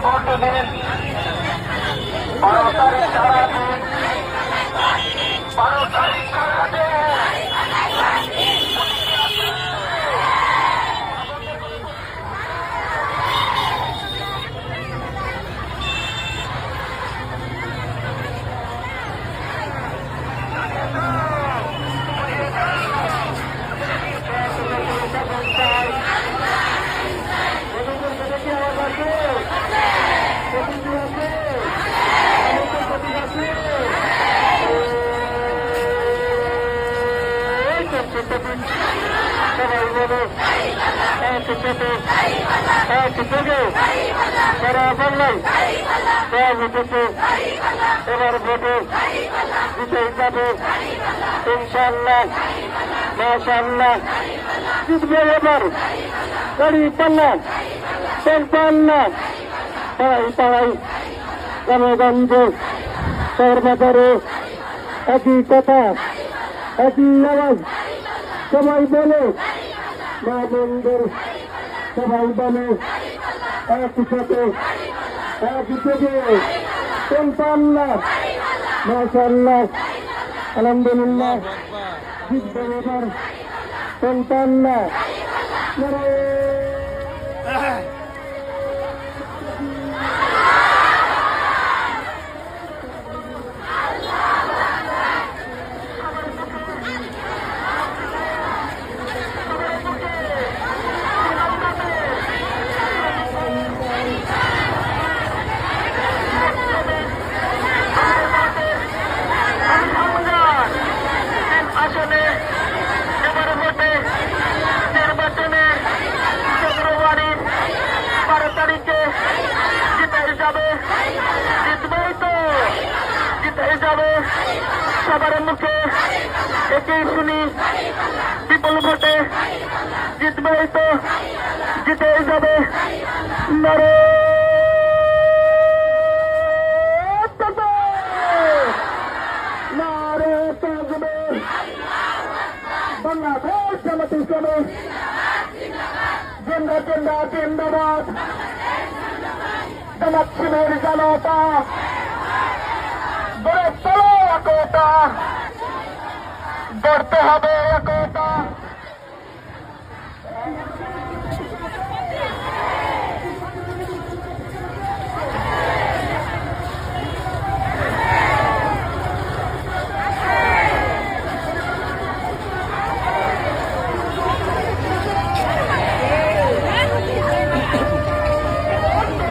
Vote দিন। 12 তারিখ সারাদিন, 12 তারিখ সারাদিন। এবার ভোটে জিতে যাবে ইনশাআল্লাহ, মাশাআল্লাহ। জিতবে এবার গাড়ি পাল্লা পাল্লা পাড়াই পাড়াই গ্রামে গঞ্জে শহর বাজারে একই কথা, একই আওয়াজ। সবাই বলে মা বন্ধুর, সবাই বলে একসাথে এক থেকে পাল্লা মাশাআল্লাহ, আলহামদুলিল্লাহ। জিতবে এবার পাল্লা। আসলে এবার ভোটে নির্বাচনে ফেব্রুয়ারির 12 তারিখে জিতে যাবে, জিতবেই তো, জিতে যাবে। সবার মুখে একেই শুনি বিপুল ভোটে জিতবেই তো, জিতেই যাবে। নারে বাংলাদেশ জামাত ইসলামী জিন্দাবাদ, জিন্দাবাদ, জিন্দাবাদ। জামাত শিবির জনতা গড়ে তোলো একতা, গড়তে হবে একতা।